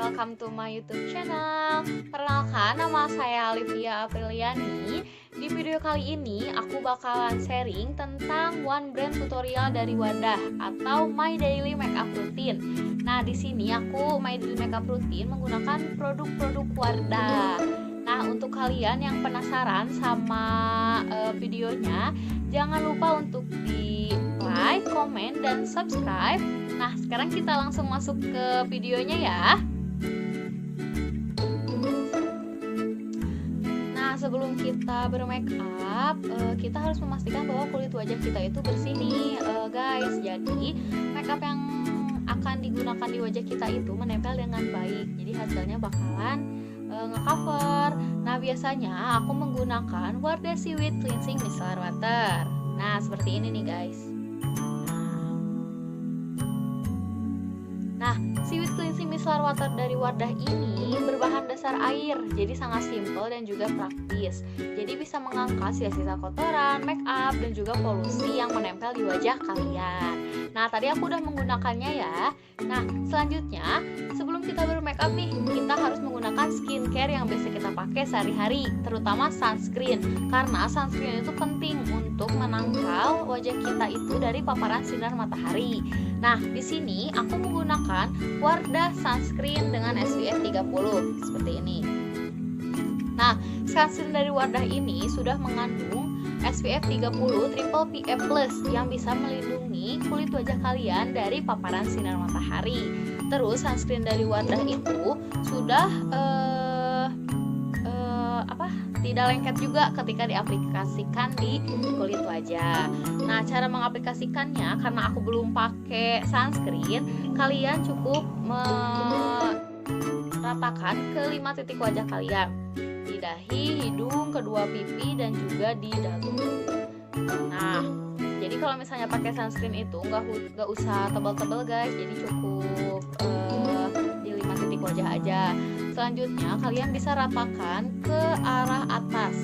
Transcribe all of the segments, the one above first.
welcome to my YouTube channel. Perkenalkan, nama saya Olivia Apriliani. Di video kali ini aku bakalan sharing tentang one brand tutorial dari Wardah atau My Daily Makeup Routine. Nah, di sini aku My Daily Makeup Routine menggunakan produk-produk Wardah. Nah, untuk kalian yang penasaran sama videonya, jangan lupa untuk di like, comment, dan subscribe. Nah, sekarang kita langsung masuk ke videonya ya. Nah, sebelum kita bermake up, kita harus memastikan bahwa kulit wajah kita itu bersih nih, guys. Jadi, make up yang akan digunakan di wajah kita itu menempel dengan baik. Jadi hasilnya bakalan ngecover. Nah, biasanya aku menggunakan Wardah Seaweed Cleansing Micellar Water. Nah, seperti ini nih, guys. Nah, Seaweed Cleansing Micellar Water dari Wardah ini berbahan dasar air, jadi sangat simpel dan juga praktis. Jadi bisa mengangkat sisa-sisa kotoran, make up, dan juga polusi yang menempel di wajah kalian. Nah, tadi aku udah menggunakannya ya. Nah, selanjutnya, sebelum kita bermake up nih, kita harus menggunakan skincare yang biasa kita pakai sehari-hari, terutama sunscreen. Karena sunscreen itu penting untuk menangkal wajah kita itu dari paparan sinar matahari. Nah, di sini aku menggunakan Wardah sunscreen dengan SPF 30 seperti ini. Nah, sunscreen dari Wardah ini sudah mengandung SPF 30 triple PA+ yang bisa melindungi kulit wajah kalian dari paparan sinar matahari. Terus sunscreen dari Wardah itu sudah tidak lengket juga ketika diaplikasikan di kulit wajah. Nah, cara mengaplikasikannya, karena aku belum pakai sunscreen, kalian cukup meratakan ke 5 titik wajah kalian, di dahi, hidung, kedua pipi, dan juga di dagu. Nah, jadi kalau misalnya pakai sunscreen itu nggak usah tebal-tebal, guys. Jadi cukup di 5 titik wajah aja. Selanjutnya kalian bisa ratakan ke arah atas.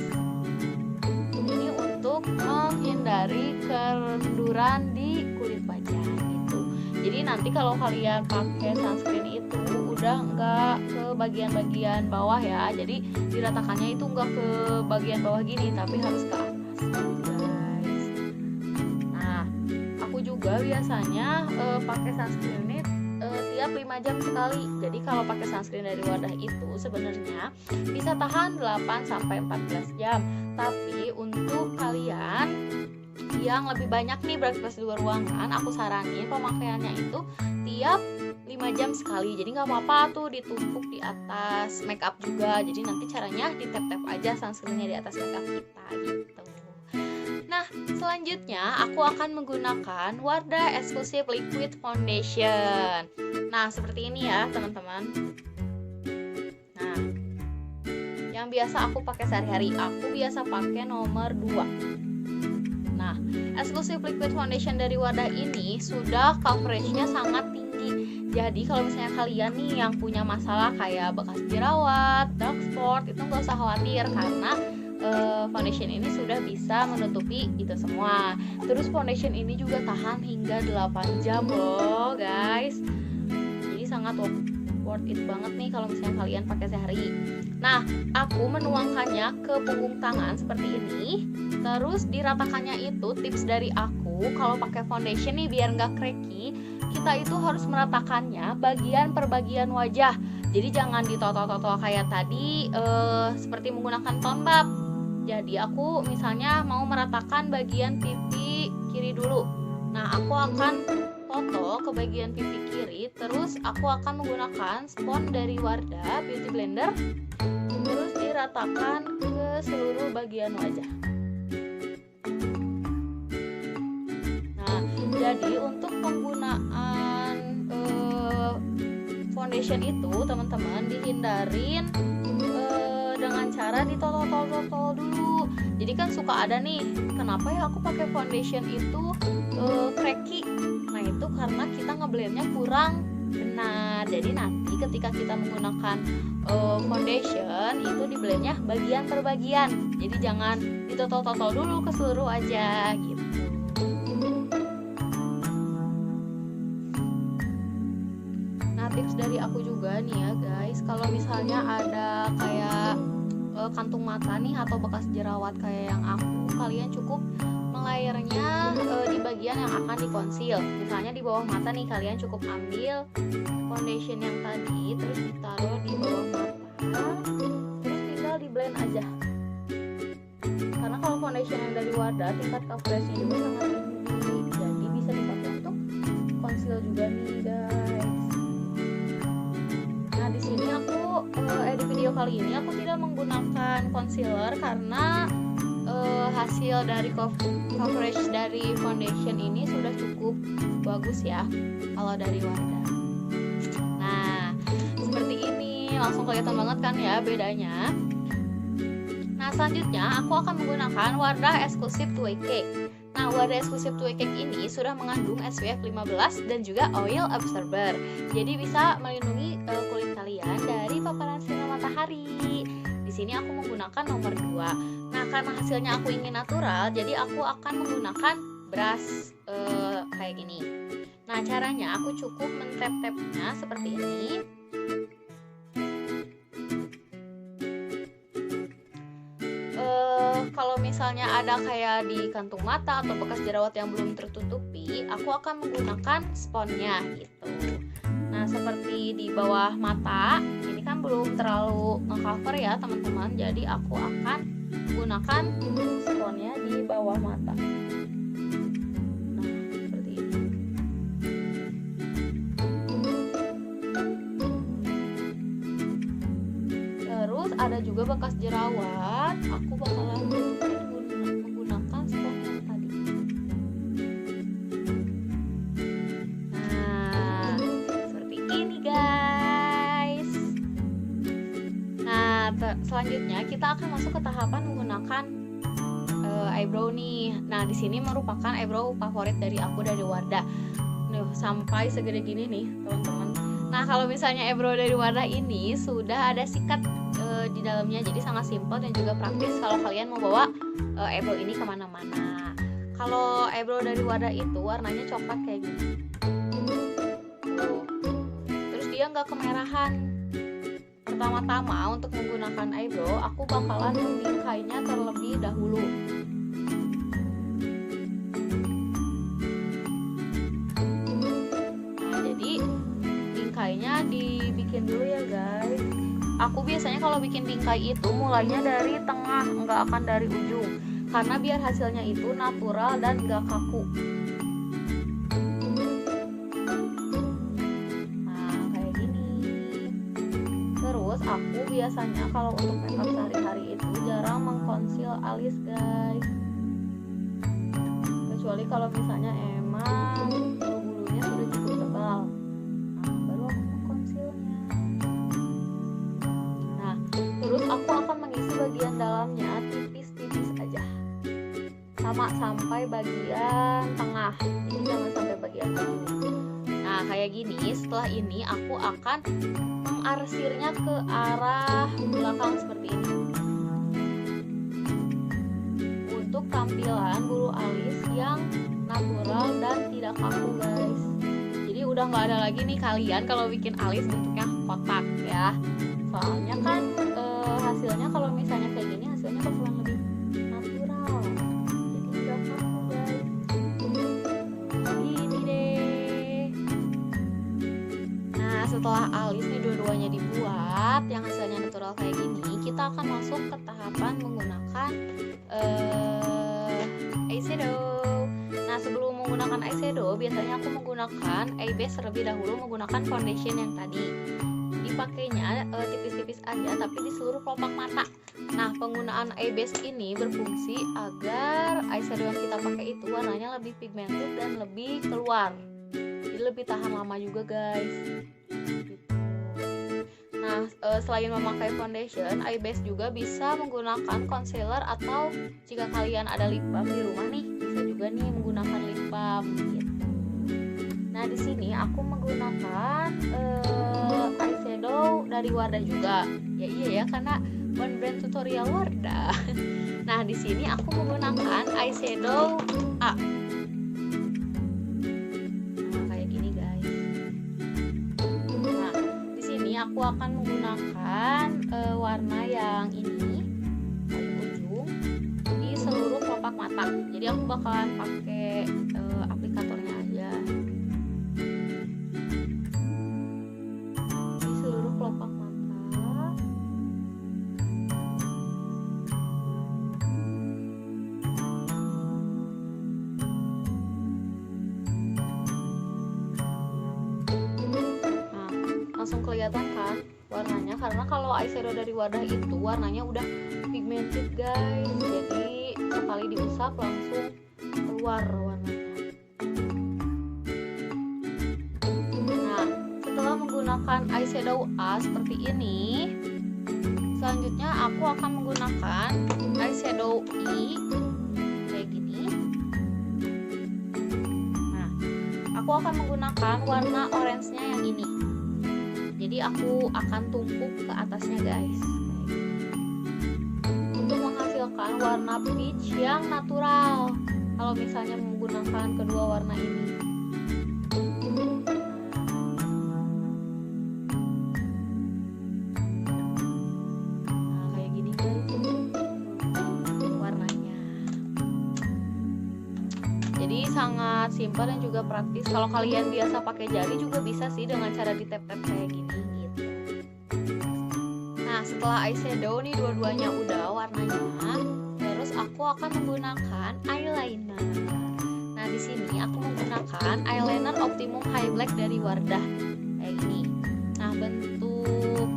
Ini untuk menghindari kerenduran di kulit wajah gitu. Jadi nanti kalau kalian pakai sunscreen itu udah nggak ke bagian-bagian bawah ya. Jadi diratakannya itu nggak ke bagian bawah gini, tapi harus ke atas, guys. Nah, aku juga biasanya pakai sunscreen ini tiap 5 jam sekali. Jadi kalau pakai sunscreen dari Wardah itu sebenarnya bisa tahan 8 sampai 14 jam. Tapi untuk kalian yang lebih banyak nih beraktivitas di luar ruangan, aku saranin pemakaiannya itu tiap 5 jam sekali. Jadi nggak apa-apa tuh ditumpuk di atas make up juga. Jadi nanti caranya di tap-tap aja sunscreennya di atas make up kita gitu. Nah, selanjutnya aku akan menggunakan Wardah Exclusive Liquid Foundation. Nah, seperti ini ya, teman-teman. Nah, yang biasa aku pakai sehari-hari, aku biasa pakai nomor 2. Nah, Exclusive Liquid Foundation dari Wardah ini sudah coveragenya sangat tinggi. Jadi kalau misalnya kalian nih yang punya masalah kayak bekas jerawat, dark spot, itu nggak usah khawatir karena foundation ini sudah bisa menutupi itu semua. Terus foundation ini juga tahan hingga 8 jam loh, guys. Jadi sangat worth it banget nih kalau misalnya kalian pakai sehari. Nah, aku menuangkannya ke punggung tangan seperti ini. Terus diratakannya itu tips dari aku, kalau pakai foundation nih biar nggak cracky, kita itu harus meratakannya bagian per bagian wajah. Jadi jangan ditotol-totol kayak tadi seperti menggunakan tombak. Jadi aku misalnya mau meratakan bagian pipi kiri dulu. Nah, aku akan toto ke bagian pipi kiri. Terus aku akan menggunakan spons dari Wardah Beauty Blender. Terus diratakan ke seluruh bagian wajah. Nah, jadi untuk penggunaan foundation itu, teman-teman, dihindarin dengan cara ditotol-totol dulu. Jadi kan suka ada nih, kenapa ya aku pakai foundation itu cracky? Nah, itu karena kita ngeblendnya kurang benar. Jadi nanti ketika kita menggunakan foundation itu diblendnya bagian per bagian. Jadi jangan ditotol-totol dulu ke seluruh aja gitu. tips dari aku juga nih ya guys, kalau misalnya ada kayak kantung mata nih atau bekas jerawat kayak yang aku, kalian cukup melayernya di bagian yang akan dikonsil. Misalnya di bawah mata nih, kalian cukup ambil foundation yang tadi terus ditaruh di bawah mata, terus tinggal di blend aja. Karena kalau foundation yang dari Wardah tingkat coveragenya juga sangat tinggi, jadi bisa dipakai untuk conceal juga nih guys. Nah di sini aku di video kali ini aku tidak menggunakan concealer karena hasil dari coverage dari foundation ini sudah cukup bagus ya kalau dari Wardah. Nah seperti ini langsung kelihatan banget kan ya bedanya. Nah selanjutnya aku akan menggunakan Wardah Exclusive 2 Cake. Nah Wardah Exclusive 2 Cake ini sudah mengandung SPF 15 dan juga oil absorber, jadi bisa melindungi kulit kalian dari paparan sinar matahari. Di sini aku menggunakan nomor 2. Nah karena hasilnya aku ingin natural, jadi aku akan menggunakan brush kayak gini. Nah caranya aku cukup mentap-tapnya seperti ini. Kalau misalnya ada kayak di kantung mata atau bekas jerawat yang belum tertutupi, aku akan menggunakan sponnya gitu. Nah seperti di bawah mata ini kan belum terlalu nge-cover ya teman-teman, jadi aku akan menggunakan sponnya di bawah mata. Nah seperti ini. Terus ada juga bekas jerawat, aku bakalan menggunakan spon yang tadi. Nah seperti ini guys. Nah selanjutnya kita akan masuk ke tahapan menggunakan eyebrow nih. Nah di sini merupakan eyebrow favorit dari aku dari Wardah. Nih sampai segede gini nih teman-teman. Nah kalau misalnya eyebrow dari Wardah ini sudah ada sikat di dalamnya, jadi sangat simpel dan juga praktis kalau kalian mau bawa eyebrow ini kemana-mana. Kalau eyebrow dari Wardah itu warnanya coklat kayak gini. Tuh. Terus dia nggak kemerahan. Pertama-tama untuk menggunakan eyebrow, aku bakalan membingkainya terlebih dahulu. Nah, jadi bingkainya dibikin dulu ya guys. Aku biasanya kalau bikin bingkai itu mulainya dari tengah, nggak akan dari ujung, karena biar hasilnya itu natural dan nggak kaku. Nah kayak gini. Terus aku biasanya kalau untuk makeup sehari-hari itu jarang mengkonsil alis guys, kecuali kalau misalnya emang bulu-bulunya sudah cukup tebal. Terus aku akan mengisi bagian dalamnya tipis-tipis aja, sama sampai bagian tengah, jadi jangan sampai bagian ujung. Nah kayak gini. Setelah ini aku akan mengarsirnya ke arah belakang seperti ini untuk tampilan bulu alis yang natural dan tidak kaku guys. Jadi udah nggak ada lagi nih kalian kalau bikin alis bentuknya kotak ya, soalnya kan hasilnya kalau misalnya kayak gini hasilnya bakalan lebih natural, jadi nggak kaku guys. Ini deh. Nah setelah alis nih dua-duanya dibuat yang hasilnya natural kayak gini, kita akan masuk ke tahapan menggunakan eyeshadow. Nah sebelum menggunakan eyeshadow biasanya aku menggunakan eye base terlebih dahulu, menggunakan foundation yang tadi. Dipakainya tipis-tipis aja tapi di seluruh kelopak mata. Nah penggunaan eye base ini berfungsi agar eyeshadow yang kita pakai itu warnanya lebih pigmented dan lebih keluar, jadi lebih tahan lama juga guys gitu. Nah selain memakai foundation, eye base juga bisa menggunakan concealer, atau jika kalian ada lip balm di rumah nih bisa juga nih menggunakan lip balm gitu. Nah di sini aku menggunakan eyeshadow dari Wardah juga. Ya iya ya, karena one brand tutorial Wardah. Nah di sini aku menggunakan eyeshadow A. Nah kayak gini guys. Nah aku akan menggunakan warna yang ini paling ujung di seluruh kelopak mata. Jadi aku bakalan pakai aplikatornya aja di seluruh kelopak mata. Langsung kelihatan kan warnanya, karena kalau eyeshadow dari Wardah itu warnanya udah pigmented guys, jadi sekali diusap langsung keluar warnanya. Nah, setelah menggunakan eyeshadow A seperti ini, selanjutnya aku akan menggunakan eyeshadow I kayak gini. Nah, aku akan menggunakan warna orange-nya yang ini. Jadi aku akan tumpuk ke atasnya guys, untuk menghasilkan warna peach yang natural kalau misalnya menggunakan kedua warna ini. Nah, kayak gini guys warnanya. Jadi sangat simpel dan juga praktis. Kalau kalian biasa pakai jari juga bisa sih dengan cara ditap-tap kayak gini gitu. Nah, setelah eyeshadow nih dua-duanya udah warnanya, terus aku akan menggunakan eyeliner. Nah, di sini aku menggunakan eyeliner Optimum High Black dari Wardah kayak gini. Nah, bentuk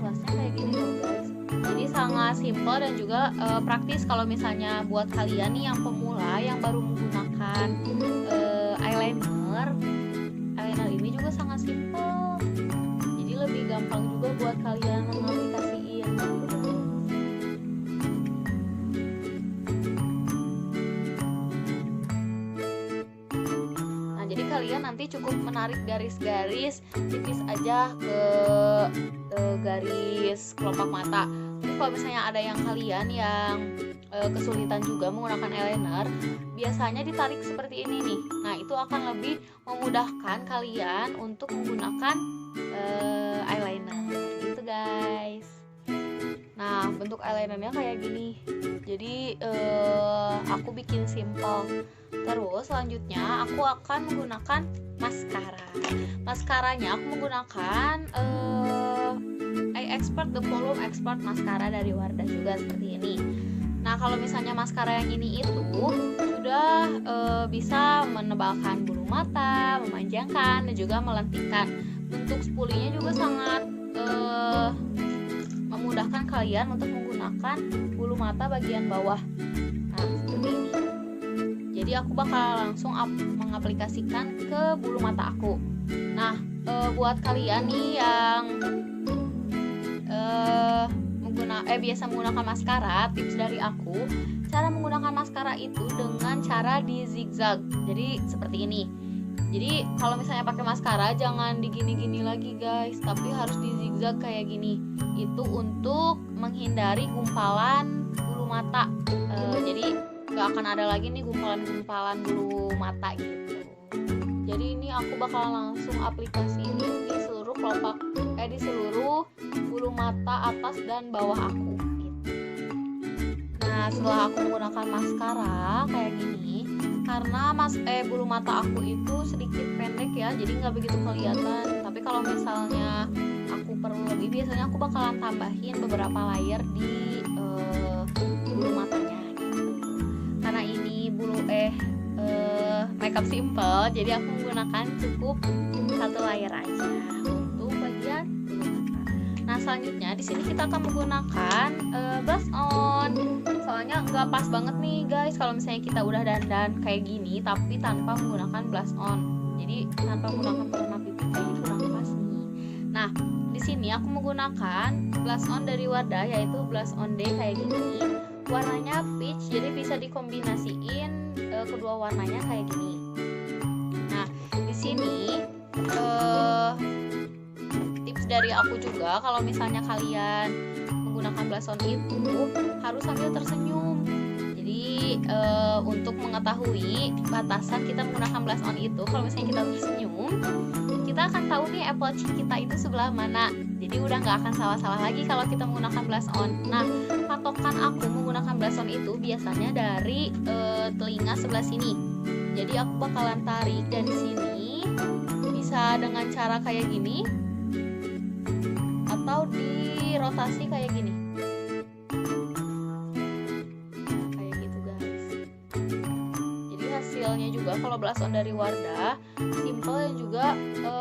gelasnya kayak gini loh guys. Jadi sangat simpel dan juga praktis kalau misalnya buat kalian nih yang pemula yang baru menggunakan eyeliner. Eyeliner ini juga sangat simpel, jadi lebih gampang juga buat kalian mengaplikasiin. Nah, jadi kalian nanti cukup menarik garis-garis tipis aja ke garis kelopak mata. Terus kalau misalnya ada yang kalian yang kesulitan juga menggunakan eyeliner, biasanya ditarik seperti ini nih. Nah, itu akan lebih memudahkan kalian untuk menggunakan eyeliner gitu guys. Nah, bentuk eyelinernya kayak gini. Jadi aku bikin simple. Terus selanjutnya aku akan menggunakan maskara. Maskaranya aku menggunakan Expert The Volume Expert Mascara dari Wardah juga seperti ini. Nah, kalau misalnya maskara yang ini itu sudah bisa menebalkan bulu mata, memanjangkan, dan juga melentikkan. Bentuk spulinya juga sangat memudahkan kalian untuk menggunakan bulu mata bagian bawah. Nah, seperti ini. Jadi aku bakal langsung mengaplikasikan ke bulu mata aku. Nah, buat kalian nih yang biasa menggunakan maskara, tips dari aku, cara menggunakan maskara itu dengan cara di zigzag. Jadi seperti ini. Jadi kalau misalnya pakai maskara jangan digini-gini lagi guys, tapi harus di zigzag kayak gini. Itu untuk menghindari gumpalan bulu mata. Jadi gak akan ada lagi nih gumpalan-gumpalan bulu mata gitu. Jadi ini aku bakal langsung aplikasiin di seluruh di seluruh bulu mata atas dan bawah aku gitu. Nah, setelah aku menggunakan maskara kayak gini, karena bulu mata aku itu sedikit pendek ya, jadi nggak begitu kelihatan. Tapi kalau misalnya aku perlu lebih, biasanya aku bakalan tambahin beberapa layer di bulu matanya gitu. Karena ini makeup simple, jadi aku menggunakan cukup satu layer aja untuk bagian bulu mata. Nah, selanjutnya di sini kita akan menggunakan blush on. Soalnya nggak pas banget nih guys kalau misalnya kita udah dandan kayak gini tapi tanpa menggunakan blush on. Jadi tanpa menggunakan warna pipi kayaknya kurang pas nih. Nah, di sini aku menggunakan blush on dari Wardah, yaitu blush on day kayak gini. Warnanya peach, jadi bisa dikombinasiin kedua warnanya kayak gini. Nah, di sini tips dari aku juga, kalau misalnya kalian menggunakan blush on itu harus sambil tersenyum. Jadi untuk mengetahui batasan kita menggunakan blush on itu, kalau misalnya kita tersenyum, kita akan tahu nih apple cheek kita itu sebelah mana. Jadi udah nggak akan salah-salah lagi kalau kita menggunakan blush on. Nah, patokan aku menggunakan blush on itu biasanya dari telinga sebelah sini. Jadi aku bakalan tarik dari sini, bisa dengan cara kayak gini atau dirotasi kayak gini. Kayak gitu guys. Jadi hasilnya juga kalau blush on dari Wardah simple dan juga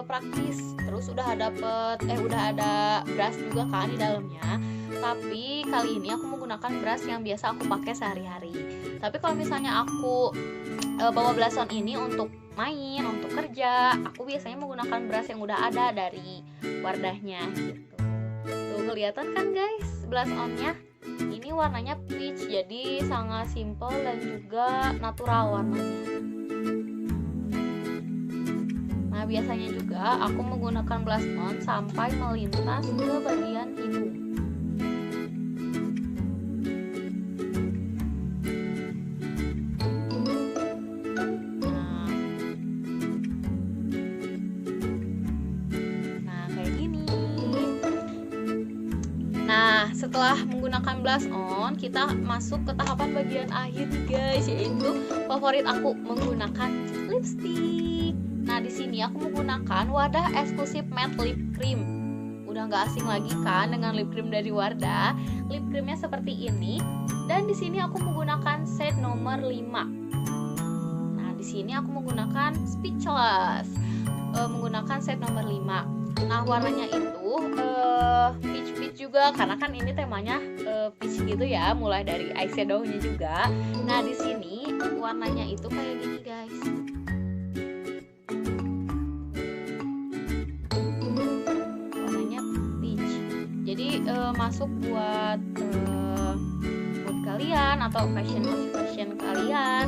praktis. Terus udah ada brush juga kan di dalamnya. Tapi kali ini aku menggunakan brush yang biasa aku pakai sehari-hari. Tapi kalau misalnya aku bawa blush on ini untuk main, untuk kerja, aku biasanya menggunakan brush yang udah ada dari Wardahnya gitu. Tuh kelihatan kan guys blush onnya? Ini warnanya peach, jadi sangat simple dan juga natural warnanya. Nah, biasanya juga aku menggunakan blush on sampai melintas ke bagian hidung. Nah, setelah menggunakan blush on, kita masuk ke tahapan bagian akhir guys, yaitu favorit aku, menggunakan lipstick. Nah, di sini aku menggunakan Wardah Exclusive Matte Lip Cream. Udah nggak asing lagi kan dengan lip cream dari Wardah. Lip creamnya seperti ini. Dan di sini aku menggunakan shade nomor 5. Nah, di sini aku menggunakan Speechless. Menggunakan shade nomor 5. Nah, warnanya itu peach juga, karena kan ini temanya peach gitu ya, mulai dari eyeshadow-nya juga. Nah, di sini warnanya itu kayak gini guys. Warnanya peach. Jadi masuk buat mood kalian atau fashion kalian.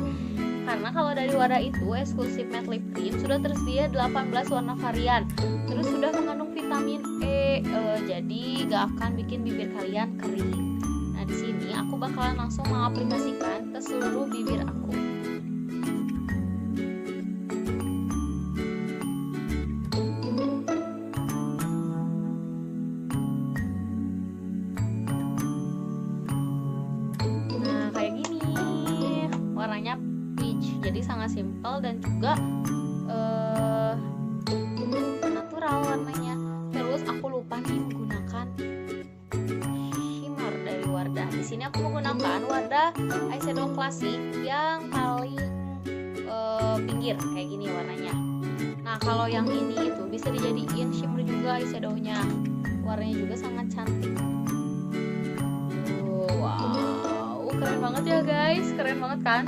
Karena kalau dari Wardah itu Exclusive Matte Lip Cream sudah tersedia 18 warna varian. Terus sudah mengandung vitamin E, jadi gak akan bikin bibir kalian kering. Nah, di sini aku bakalan langsung mengaplikasikan ke seluruh bibir aku. Nah, kayak gini. Warnanya jadi sangat simpel dan juga natural warnanya. Terus aku lupa nih menggunakan shimmer dari Wardah. Di sini aku menggunakan Wardah eyeshadow klasik yang paling pinggir kayak gini warnanya. Nah, kalau yang ini itu bisa dijadiin shimmer juga eyeshadownya. Warnanya juga sangat cantik. Wow, keren banget ya guys, keren banget kan?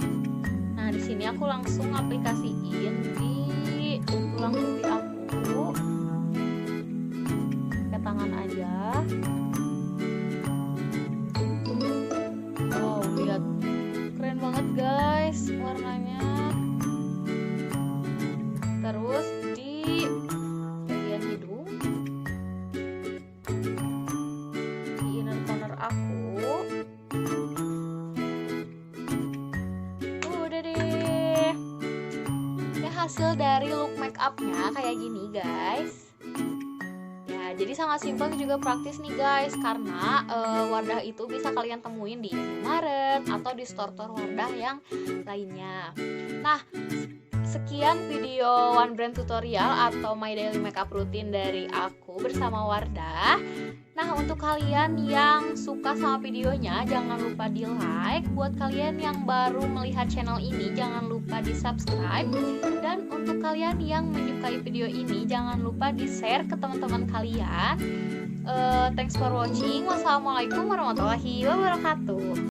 Nah, di sini aku langsung aplikasiin di tulang pipi aku. Pakai tangan aja. Wow, lihat. Keren banget guys warnanya. Terus di bagian hidung, di inner corner aku. Hasil dari look make upnya kayak gini guys. Ya, jadi sangat simpel dan juga praktis nih guys, karena Wardah itu bisa kalian temuin di Indomaret atau di store-store Wardah yang lainnya. Nah, sekian video One Brand tutorial atau my daily makeup routine dari aku bersama Wardah. Nah, untuk kalian yang suka sama videonya, jangan lupa di like. Buat kalian yang baru melihat channel ini, jangan lupa di subscribe. Dan untuk kalian yang menyukai video ini, jangan lupa di share ke teman-teman kalian. Thanks for watching. Wassalamualaikum warahmatullahi wabarakatuh.